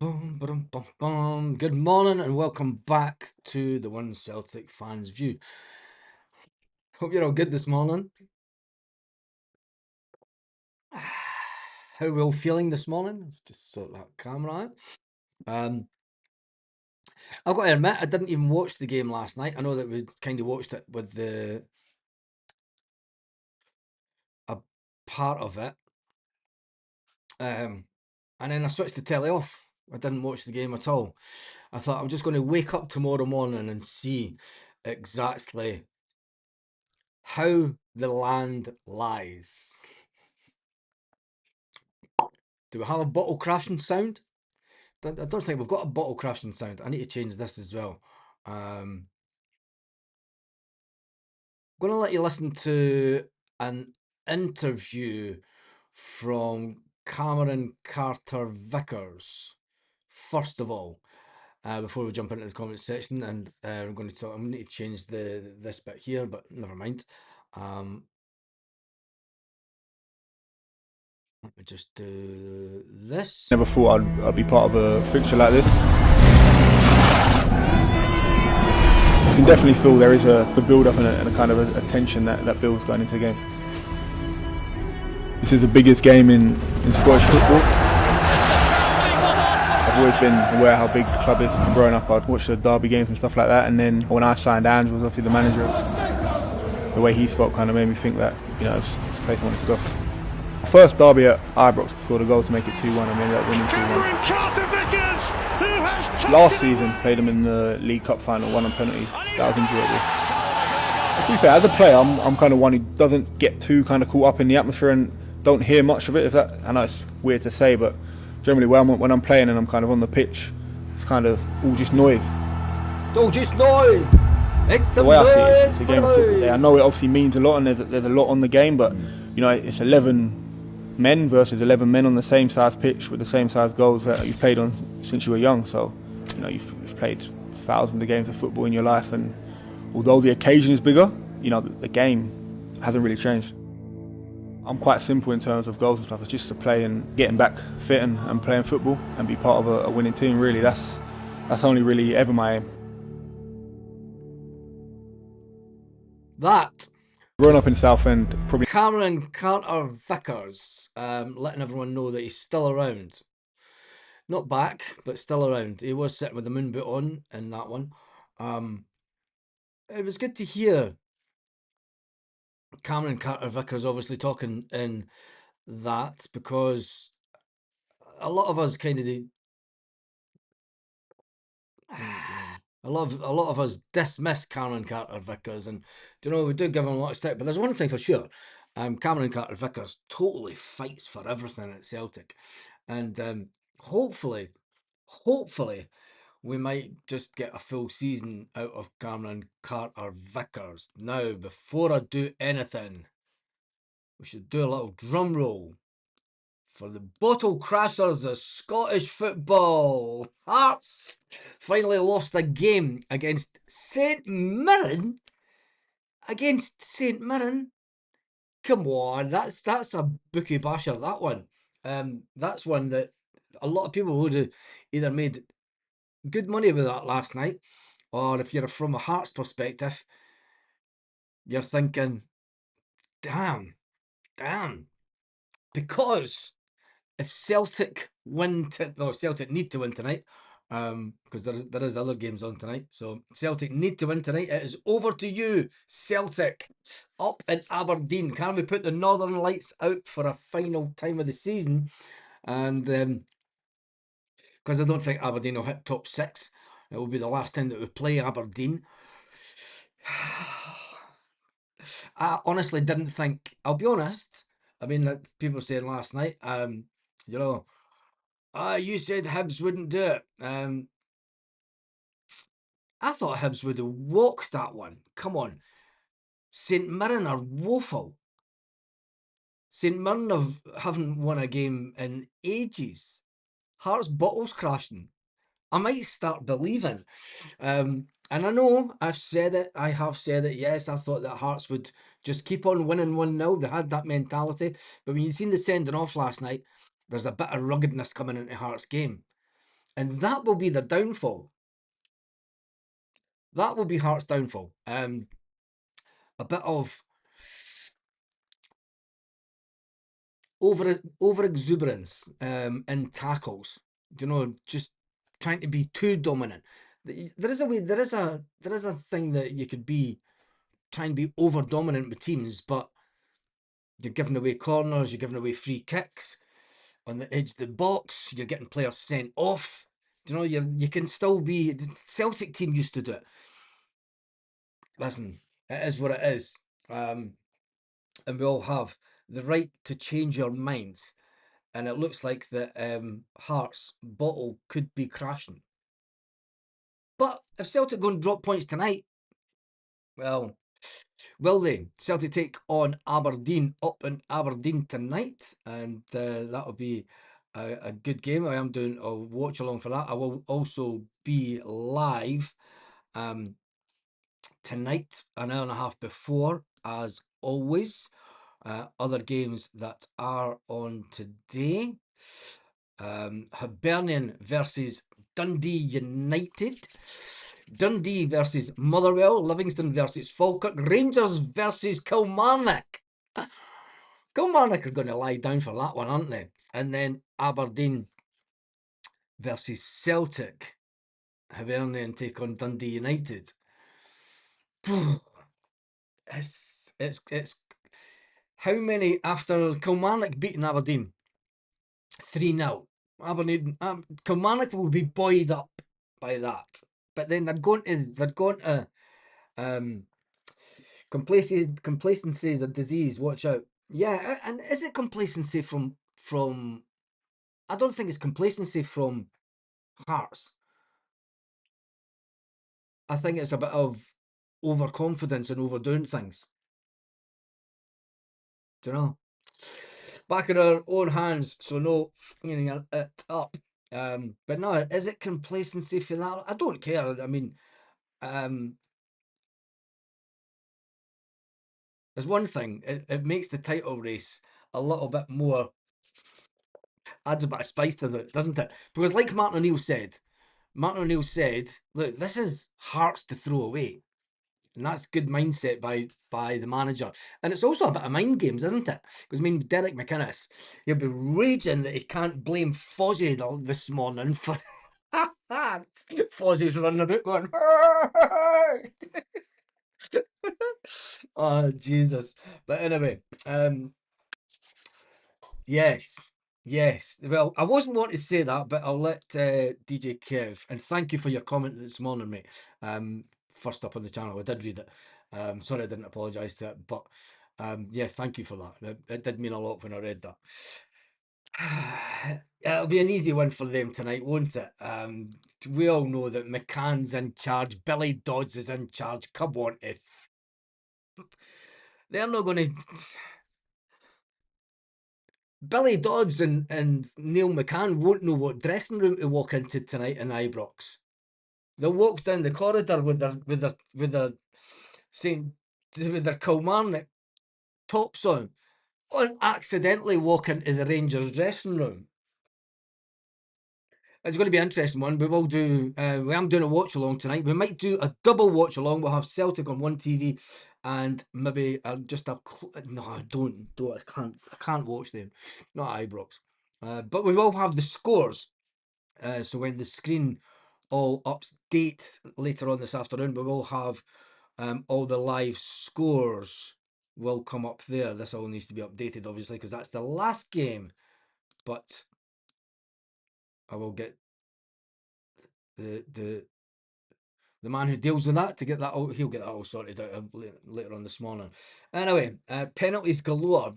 Boom, boom, boom, boom. Good morning and welcome back to the One Celtic Fans View. Hope you're all good this morning. How are we all feeling this morning? Let's just sort that camera out. I've got to admit, I didn't even watch the game last night. I know that we kind of watched it with a part of it. And then I switched the telly off. I didn't watch the game at all. I thought I'm just going to wake up tomorrow morning and see exactly how the land lies. Do we have a bottle crashing sound? I don't think we've got a bottle crashing sound. I need to change this as well. I'm going to let you listen to an interview from Cameron Carter Vickers, first of all, before we jump into the comment section. And I'm going to talk. I'm going to need to change this bit here, but never mind. Let me just do this. Never thought I'd be part of a fixture like this. You can definitely feel there is a build-up and a kind of a tension that builds going into the games. This is the biggest game in Scottish football. I've always been aware how big the club is. Growing up, I'd watch the derby games and stuff like that, and then when I signed, Ange was obviously the manager. The way he spoke kind of made me think that, you know, it's a place I wanted to go. First derby at Ibrox, scored a goal to make it 2-1 and we ended up winning 2-1. Last season, played them in the League Cup final, won on penalties. That was enjoyable. To be fair, as a player, I'm kind of one who doesn't get too kind of caught up in the atmosphere and don't hear much of it. If that, I know it's weird to say, but generally when I'm playing and I'm kind of on the pitch, it's kind of all just noise. It's all just noise. It's the way I see it, it's a game of football. I know it obviously means a lot and there's a lot on the game, but you know, it's 11 men versus 11 men on the same size pitch with the same size goals that you've played on since you were young. So, you know, you've played thousands of games of football in your life, and although the occasion is bigger, you know, the game hasn't really changed. I'm quite simple in terms of goals and stuff. It's just to play and getting back fit and playing football and be part of a winning team. Really, that's only really ever my aim. That. Growing up in Southend, probably Cameron Carter Vickers, letting everyone know that he's still around. Not back, but still around. He was sitting with the moon boot on in that one. It was good to hear Cameron Carter Vickers obviously talking in that, because a lot of us kind of a lot of us dismiss Cameron Carter Vickers, and you know, we do give him a lot of stick. But there's one thing for sure: Cameron Carter Vickers totally fights for everything at Celtic, and hopefully, we might just get a full season out of Cameron Carter Vickers. Now, before I do anything, we should do a little drum roll for the bottle crashers of Scottish football. Hearts finally lost a game against St Mirren. Come on, that's a bookie basher, that one. That's one that a lot of people would have either made good money with that last night, or if you're from a Hearts perspective, you're thinking, damn, because if Celtic win, Celtic need to win tonight, because there is other games on tonight. So Celtic need to win tonight. It is over to you, Celtic, up in Aberdeen. Can we put the Northern Lights out for a final time of the season? And because I don't think Aberdeen will hit top 6, it will be the last time that we play Aberdeen. I honestly didn't think. I'll be honest. I mean, like people were saying last night, you know, you said Hibs wouldn't do it. I thought Hibs would have walked that one. Come on. St Mirren are woeful. St Mirren haven't won a game in ages. Hearts bottles crashing. I might start believing. And I know I have said it, yes, I thought that Hearts would just keep on winning 1-0. They had that mentality. But when you've seen the sending off last night, there's a bit of ruggedness coming into Hearts' game. And that will be their downfall. That will be Hearts' downfall. A bit of over exuberance in tackles. You know, just trying to be too dominant. There is a way. There is a thing that you could be trying to be over dominant with teams, but you're giving away corners, you're giving away free kicks on the edge of the box, you're getting players sent off. You know, you can still be. The Celtic team used to do it. Listen, it is what it is. And we all have the right to change our minds. And it looks like the Hearts bottle could be crashing. But if Celtic go and drop points tonight, well, will they? Celtic take on Aberdeen up in Aberdeen tonight, and that'll be a good game. I am doing a watch along for that. I will also be live tonight, an hour and a half before, as always. Other games that are on today. Hibernian versus Dundee United. Dundee versus Motherwell. Livingston versus Falkirk. Rangers versus Kilmarnock. Kilmarnock are going to lie down for that one, aren't they? And then Aberdeen versus Celtic. Hibernian take on Dundee United. It's how many after Kilmarnock beating Aberdeen 3-0. Aberdeen, Kilmarnock will be buoyed up by that, but then they're going to complacency is a disease. Watch out. Yeah, and is it complacency from? I don't think it's complacency from Hearts. I think it's a bit of overconfidence and overdoing things. Do you know? Back in our own hands, so no cleaning it up. But no, is it complacency for that? I don't care. I mean, there's one thing. It makes the title race a little bit more, adds a bit of spice to it, doesn't it? Because like Martin O'Neill said, look, this is Hearts to throw away. And that's good mindset by the manager. And it's also a bit of mind games, isn't it? Because I mean, Derek McInnes, he'll be raging that he can't blame Fozzie this morning for Fozzie's running about going, oh Jesus. But anyway, yes. Yes. Well, I wasn't wanting to say that, but I'll let DJ Kev, and thank you for your comment this morning, mate. First up on the channel, I did read it. Sorry I didn't apologise to it, but yeah, thank you for that. It did mean a lot when I read that. It'll be an easy one for them tonight, won't it? We all know that McCann's in charge, Billy Dodds is in charge. Come on, if they're not going to. Billy Dodds and Neil McCann won't know what dressing room to walk into tonight in Ibrox. They'll walk down the corridor with their Saint with their Kilmarnock tops on, and accidentally walk into the Rangers dressing room. It's going to be an interesting one. We will do. We am doing a watch along tonight. We might do a double watch along. We'll have Celtic on one TV, and maybe just a. No, I don't. I can't watch them. Not Ibrox. But we will have the scores. So when the screen all update later on this afternoon, we will have all the live scores will come up there. This all needs to be updated, obviously, because that's the last game. But I will get the man who deals with that to get that all. He'll get that all sorted out later on this morning. Anyway, penalties galore.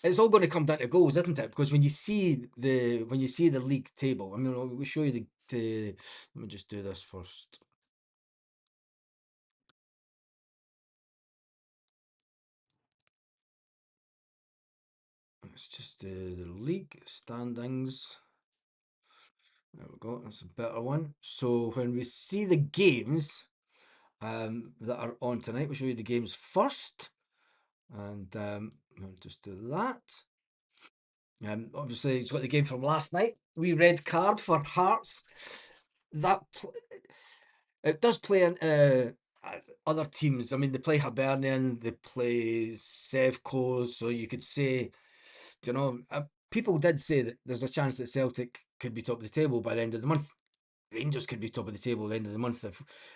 It's all going to come down to goals, isn't it? Because when you see the league table, I mean, we'll show you the. Let me just do this first. Let's just do the league standings. There we go. That's a better one. So when we see the games that are on tonight, we'll show you the games first, and I'll just do that. Obviously, it's got the game from last night. We red card for Hearts. That it does play in other teams. I mean, they play Hibernian, they play Sevco, so you could say, you know, people did say that there's a chance that Celtic could be top of the table by the end of the month. Rangers could be top of the table at the end of the month.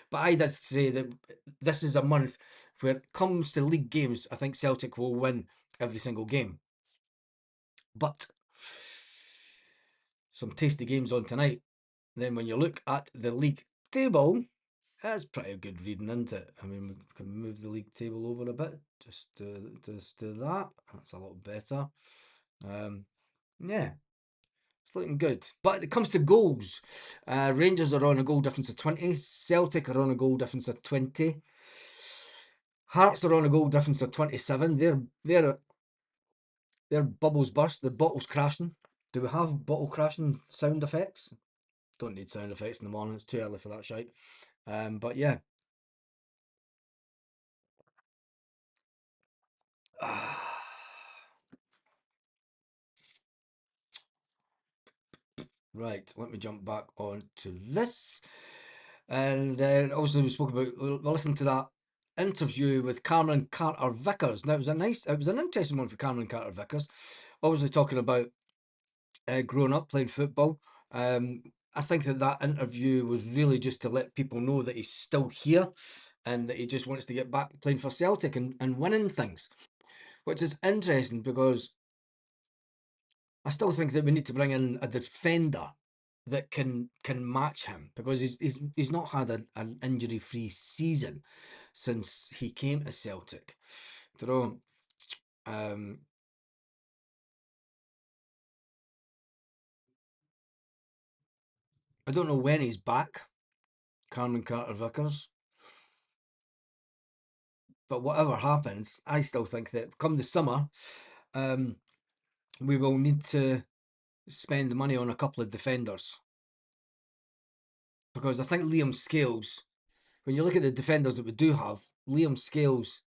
But I did say that this is a month where it comes to league games, I think Celtic will win every single game. But some tasty games on tonight. Then when you look at the league table, that's pretty good reading, isn't it? I mean, we can move the league table over a bit. Just do that. That's a lot better. Yeah, it's looking good. But it comes to goals. Rangers are on a goal difference of 20. Celtic are on a goal difference of 20. Hearts are on a goal difference of 27. Their bubbles burst. The bottle's crashing. Do we have bottle crashing sound effects? Don't need sound effects in the morning. It's too early for that shite. But yeah. Right, let me jump back on to this. And then obviously we spoke about, we'll listen to that interview with Cameron Carter Vickers. Now it was an interesting one for Cameron Carter Vickers. Obviously talking about growing up playing football. I think that interview was really just to let people know that he's still here and that he just wants to get back playing for Celtic and winning things, which is interesting because I still think that we need to bring in a defender that can match him because he's not had an injury free season since he came to Celtic. You know, I don't know when he's back, Cameron Carter Vickers, but whatever happens, I still think that come the summer, we will need to spend money on a couple of defenders because I think Liam Scales, when you look at the defenders that we do have, Liam Scales,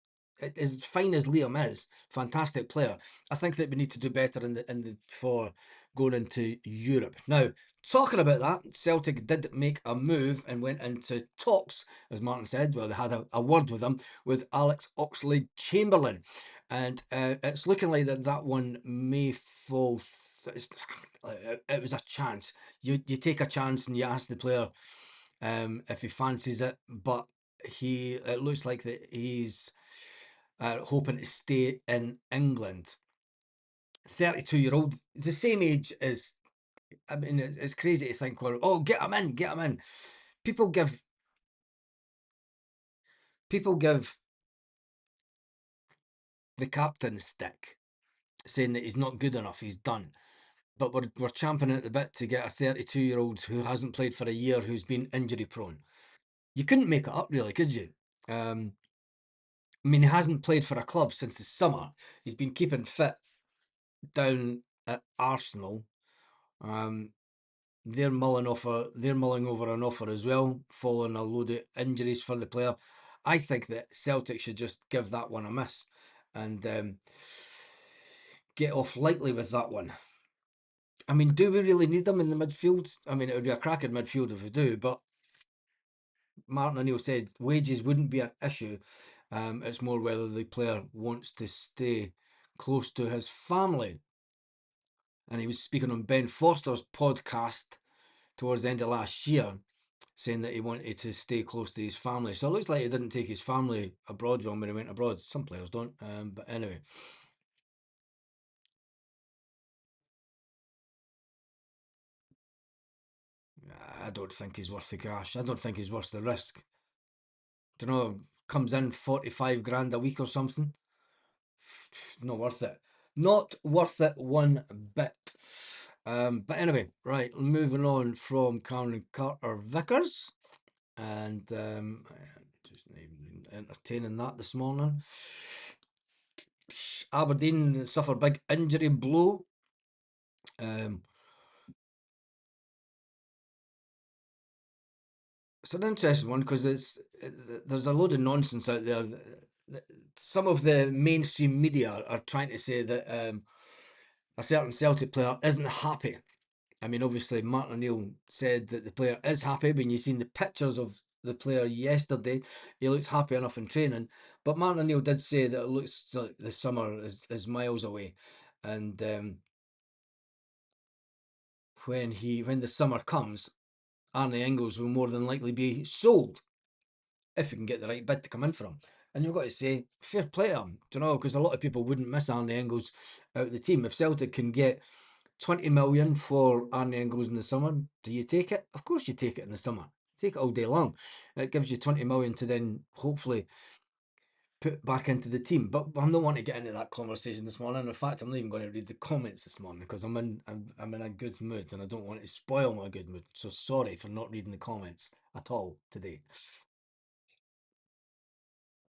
as fine as Liam is, fantastic player. I think that we need to do better in the for going into Europe. Now, talking about that, Celtic did make a move and went into talks, as Martin said. Well, they had a word with him with Alex Oxlade-Chamberlain, and it's looking like that one may fall. It was a chance. You take a chance and you ask the player if he fancies it, but it looks like that he's hoping to stay in England. 32-year-old, the same age as, I mean, it's crazy to think, well, oh, get him in, get him in. People give the captain stick, saying that he's not good enough, he's done. But we're champing at the bit to get a 32-year-old who hasn't played for a year, who's been injury prone. You couldn't make it up, really, could you? I mean, he hasn't played for a club since the summer. He's been keeping fit down at Arsenal. They're mulling over an offer as well, following a load of injuries for the player. I think that Celtic should just give that one a miss and get off lightly with that one. I mean, do we really need them in the midfield? I mean, it would be a cracking midfield if we do, but Martin O'Neill said wages wouldn't be an issue. It's more whether the player wants to stay close to his family. And he was speaking on Ben Foster's podcast towards the end of last year, saying that he wanted to stay close to his family. So it looks like he didn't take his family abroad when he went abroad. Some players don't. But anyway. I don't think he's worth the cash. I don't think he's worth the risk. Do you know, comes in 45 grand a week or something. Not worth it. Not worth it one bit. But anyway, right, moving on from Cameron Carter Vickers. And just entertaining that this morning. Aberdeen suffered big injury blow. It's an interesting one because there's a load of nonsense out there. Some of the mainstream media are trying to say that a certain Celtic player isn't happy. I mean, obviously, Martin O'Neill said that the player is happy. When you seen the pictures of the player yesterday, he looked happy enough in training. But Martin O'Neill did say that it looks like the summer is miles away, and when the summer comes, Arne Engels will more than likely be sold if you can get the right bid to come in for him. And you've got to say, fair play to him, do you know, because a lot of people wouldn't miss Arne Engels out of the team. If Celtic can get 20 million for Arne Engels in the summer, do you take it? Of course you take it in the summer. Take it all day long. It gives you 20 million to then hopefully put back into the team. But I'm not wanting to get into that conversation this morning. In fact, I'm not even going to read the comments this morning because I'm in a good mood and I don't want to spoil my good mood. So sorry for not reading the comments at all today.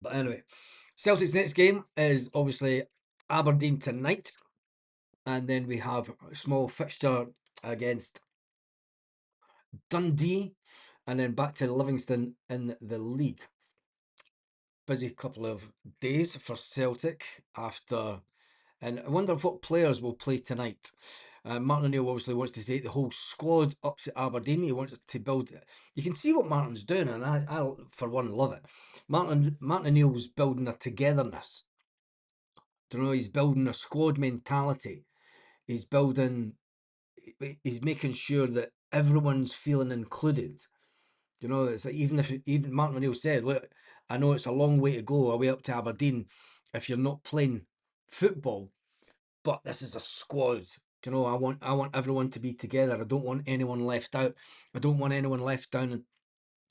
But anyway, Celtic's next game is obviously Aberdeen tonight. And then we have a small fixture against Dundee. And then back to Livingston in the league. Busy couple of days for Celtic after. And I wonder what players will play tonight. Martin O'Neill obviously wants to take the whole squad up to Aberdeen. He wants to build it. You can see what Martin's doing, and I for one, love it. Martin O'Neill's building a togetherness. Do you know, he's building a squad mentality. He's making sure that everyone's feeling included. You know, it's like even Martin O'Neill said, look, I know it's a long way to go away up to Aberdeen if you're not playing football, but this is a squad. Do you know, I want everyone to be together. I don't want anyone left out. I don't want anyone left down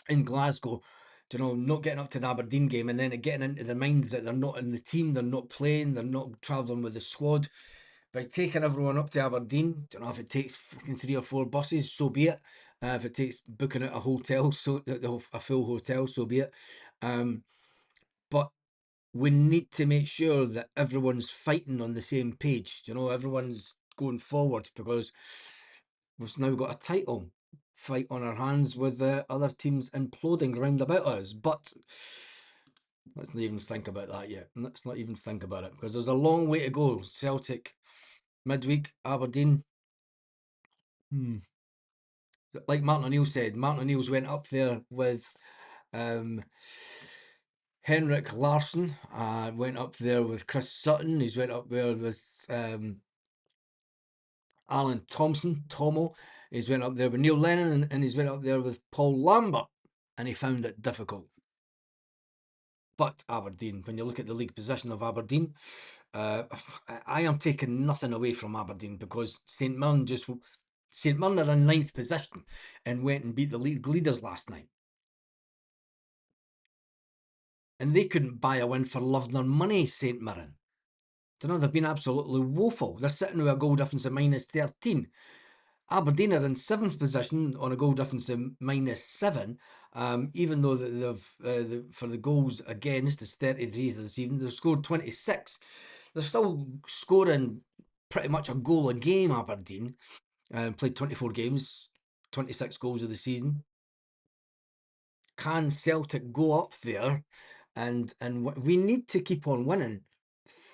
in Glasgow. Do you know, not getting up to the Aberdeen game and then getting into their minds that they're not in the team, they're not playing, they're not travelling with the squad. By taking everyone up to Aberdeen, don't know if it takes fucking 3 or 4 buses, so be it. If it takes booking out a hotel, so a full hotel, so be it. But we need to make sure that everyone's fighting on the same page. You know, everyone's going forward because we've now got a title fight on our hands with other teams imploding round about us. But let's not even think about that yet. Let's not even think about it because there's a long way to go. Celtic midweek, Aberdeen. Like Martin O'Neill said, Martin O'Neill's went up there with Henrik Larsson, went up there with Chris Sutton, he's went up there with Alan Thompson, Tomo, he's went up there with Neil Lennon, and he's went up there with Paul Lambert, and he found it difficult. But Aberdeen, when you look at the league position of Aberdeen, I am taking nothing away from Aberdeen because St Mirren are in 9th position and went and beat the league leaders last night. And they couldn't buy a win for love nor money, St Mirren. Don't know, they've been absolutely woeful. They're sitting with a goal difference of -13. Aberdeen are in 7th position on a goal difference of -7. Even though they've for the goals against is 33 this evening, they've scored 26. They're still scoring pretty much a goal a game, Aberdeen. Played 24 games, 26 goals of the season. Can Celtic go up there? And we need to keep on winning.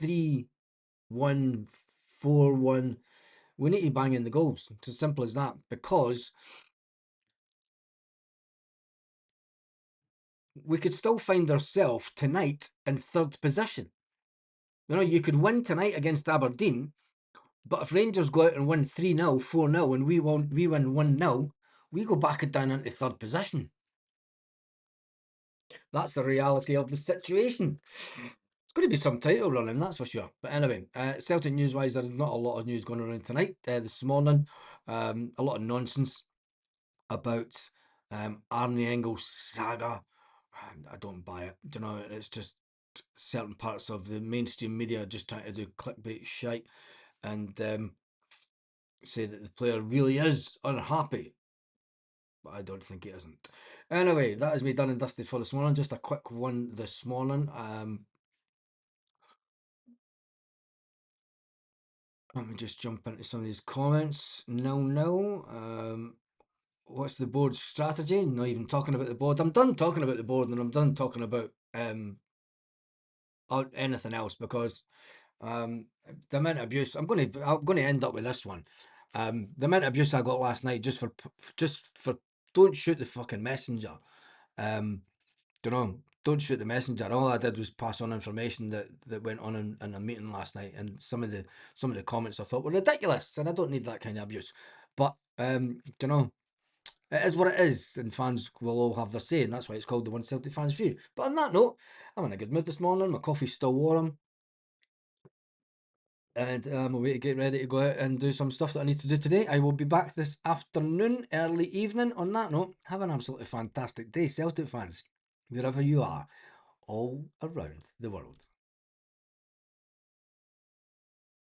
3-1, 4-1. We need to bang in the goals. It's as simple as that. Because we could still find ourselves tonight in 3rd position. You know, you could win tonight against Aberdeen, but if Rangers go out and win 3-0, 4-0, and we win 1-0, we go back down into 3rd position. That's the reality of the situation. It's going to be some title running, that's for sure. But anyway, Celtic news-wise, there's not a lot of news going around tonight. This morning, a lot of nonsense about Arne Engels saga. I don't buy it. You know, it's just certain parts of the mainstream media just trying to do clickbait shite and say that the player really is unhappy. But I don't think he isn't. Anyway, that is me done and dusted for this morning. Just a quick one this morning. Let me just jump into some of these comments. No. What's the board's strategy? Not even talking about the board. I'm done talking about the board and I'm done talking about anything else because the amount of abuse. I'm going to end up with this one. The amount of abuse I got last night just for don't shoot the fucking messenger. Don't shoot the messenger. All I did was pass on information that went on in a meeting last night, and some of the comments I thought were ridiculous, and I don't need that kind of abuse. But it is what it is, and fans will all have their say, and that's why it's called the One Celtic Fans View. But on that note, I'm in a good mood this morning. My coffee's still warm, and I'm away to get ready to go out and do some stuff that I need to do today. I will be back this afternoon, early evening. On that note, have an absolutely fantastic day, Celtic fans, wherever you are, all around the world.